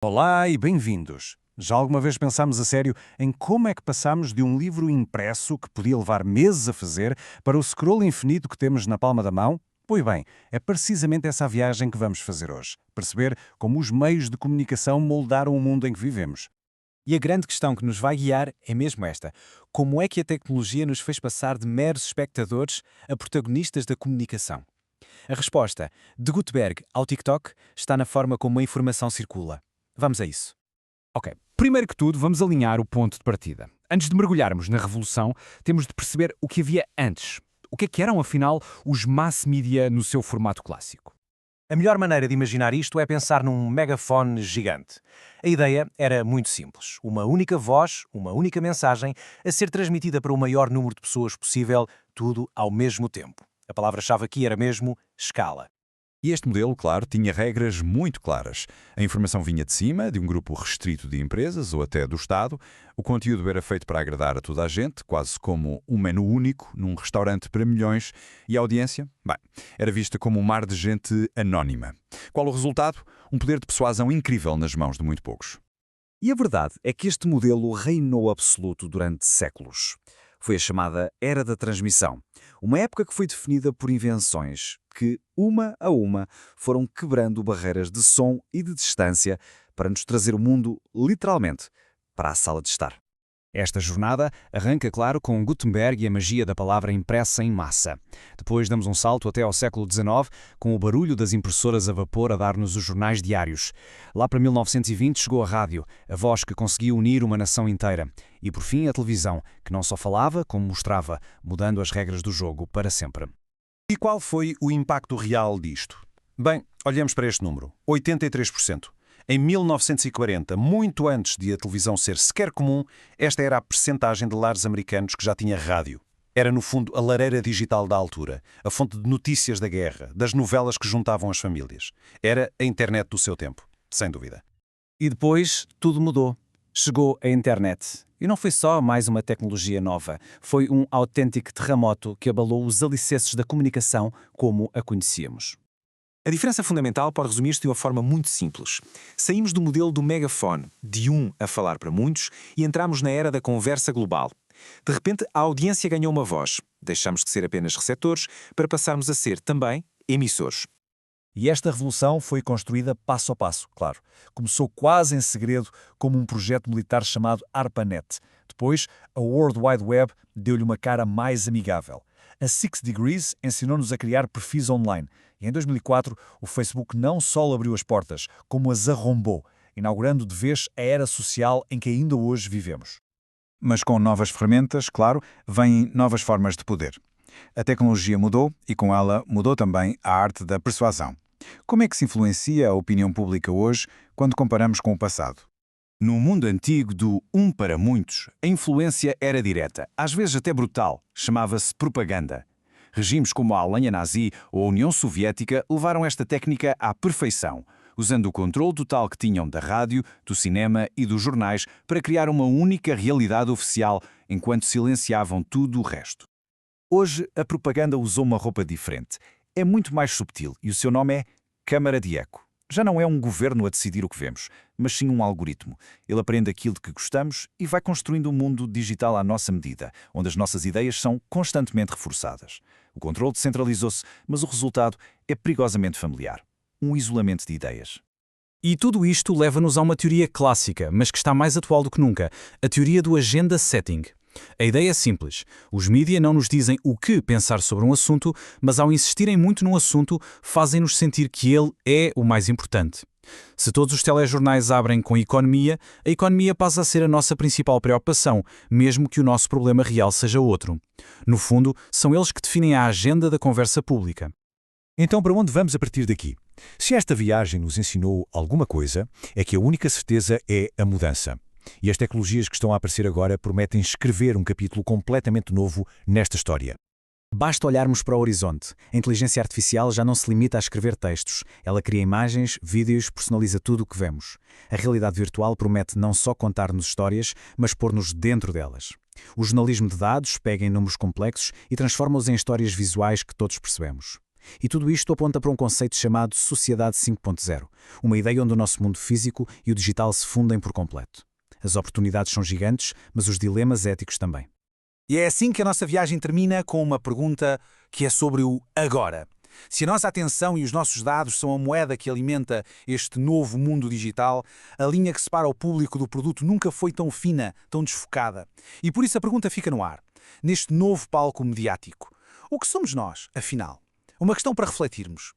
Olá e bem-vindos! Já alguma vez pensámos a sério em como é que passamos de um livro impresso que podia levar meses a fazer para o scroll infinito que temos na palma da mão? Pois bem, é precisamente essa a viagem que vamos fazer hoje. Perceber como os meios de comunicação moldaram o mundo em que vivemos. E a grande questão que nos vai guiar é mesmo esta: como é que a tecnologia nos fez passar de meros espectadores a protagonistas da comunicação? A resposta, de Gutenberg ao TikTok, está na forma como a informação circula. Vamos a isso. Ok, primeiro que tudo, vamos alinhar o ponto de partida. Antes de mergulharmos na revolução, temos de perceber o que havia antes. O que eram, afinal, os mass media no seu formato clássico? A melhor maneira de imaginar isto é pensar num megafone gigante. A ideia era muito simples. Uma única voz, uma única mensagem, a ser transmitida para o maior número de pessoas possível, tudo ao mesmo tempo. A palavra-chave aqui era mesmo escala. E este modelo, claro, tinha regras muito claras. A informação vinha de cima, de um grupo restrito de empresas ou até do Estado. O conteúdo era feito para agradar a toda a gente, quase como um menu único num restaurante para milhões. E a audiência? Bem, era vista como um mar de gente anónima. Qual o resultado? Um poder de persuasão incrível nas mãos de muito poucos. E a verdade é que este modelo reinou absoluto durante séculos. Foi a chamada Era da Transmissão, uma época que foi definida por invenções que, uma a uma, foram quebrando barreiras de som e de distância para nos trazer o mundo, literalmente, para a sala de estar. Esta jornada arranca, claro, com Gutenberg e a magia da palavra impressa em massa. Depois damos um salto até ao século XIX, com o barulho das impressoras a vapor a dar-nos os jornais diários. Lá para 1920 chegou a rádio, a voz que conseguia unir uma nação inteira. E por fim a televisão, que não só falava, como mostrava, mudando as regras do jogo para sempre. E qual foi o impacto real disto? Bem, olhemos para este número: 83%. Em 1940, muito antes de a televisão ser sequer comum, esta era a percentagem de lares americanos que já tinha rádio. Era, no fundo, a lareira digital da altura, a fonte de notícias da guerra, das novelas que juntavam as famílias. Era a internet do seu tempo, sem dúvida. E depois tudo mudou. Chegou a internet. E não foi só mais uma tecnologia nova. Foi um autêntico terremoto que abalou os alicerces da comunicação como a conhecíamos. A diferença fundamental pode resumir-se de uma forma muito simples. Saímos do modelo do megafone, de um a falar para muitos, e entramos na era da conversa global. De repente, a audiência ganhou uma voz. Deixamos de ser apenas receptores para passarmos a ser também emissores. E esta revolução foi construída passo a passo, claro. Começou quase em segredo como um projeto militar chamado ARPANET. Depois, a World Wide Web deu-lhe uma cara mais amigável. A 6 Degrees ensinou-nos a criar perfis online. E em 2004, o Facebook não só abriu as portas, como as arrombou, inaugurando de vez a era social em que ainda hoje vivemos. Mas com novas ferramentas, claro, vêm novas formas de poder. A tecnologia mudou e com ela mudou também a arte da persuasão. Como é que se influencia a opinião pública hoje quando comparamos com o passado? No mundo antigo do um para muitos, a influência era direta, às vezes até brutal, chamava-se propaganda. Regimes como a Alemanha nazi ou a União Soviética levaram esta técnica à perfeição, usando o controle total que tinham da rádio, do cinema e dos jornais para criar uma única realidade oficial, enquanto silenciavam tudo o resto. Hoje, a propaganda usou uma roupa diferente. É muito mais subtil e o seu nome é câmara de eco. Já não é um governo a decidir o que vemos, mas sim um algoritmo. Ele aprende aquilo de que gostamos e vai construindo um mundo digital à nossa medida, onde as nossas ideias são constantemente reforçadas. O controle descentralizou-se, mas o resultado é perigosamente familiar. Um isolamento de ideias. E tudo isto leva-nos a uma teoria clássica, mas que está mais atual do que nunca: a teoria do agenda setting. A ideia é simples. Os mídia não nos dizem o que pensar sobre um assunto, mas ao insistirem muito num assunto, fazem-nos sentir que ele é o mais importante. Se todos os telejornais abrem com economia, a economia passa a ser a nossa principal preocupação, mesmo que o nosso problema real seja outro. No fundo, são eles que definem a agenda da conversa pública. Então, para onde vamos a partir daqui? Se esta viagem nos ensinou alguma coisa, é que a única certeza é a mudança. E as tecnologias que estão a aparecer agora prometem escrever um capítulo completamente novo nesta história. Basta olharmos para o horizonte. A inteligência artificial já não se limita a escrever textos. Ela cria imagens, vídeos, personaliza tudo o que vemos. A realidade virtual promete não só contar-nos histórias, mas pôr-nos dentro delas. O jornalismo de dados pega em números complexos e transforma-os em histórias visuais que todos percebemos. E tudo isto aponta para um conceito chamado Sociedade 5.0, uma ideia onde o nosso mundo físico e o digital se fundem por completo. As oportunidades são gigantes, mas os dilemas éticos também. E é assim que a nossa viagem termina com uma pergunta que é sobre o agora. Se a nossa atenção e os nossos dados são a moeda que alimenta este novo mundo digital, a linha que separa o público do produto nunca foi tão fina, tão desfocada. E por isso a pergunta fica no ar. Neste novo palco mediático, o que somos nós, afinal? Uma questão para refletirmos.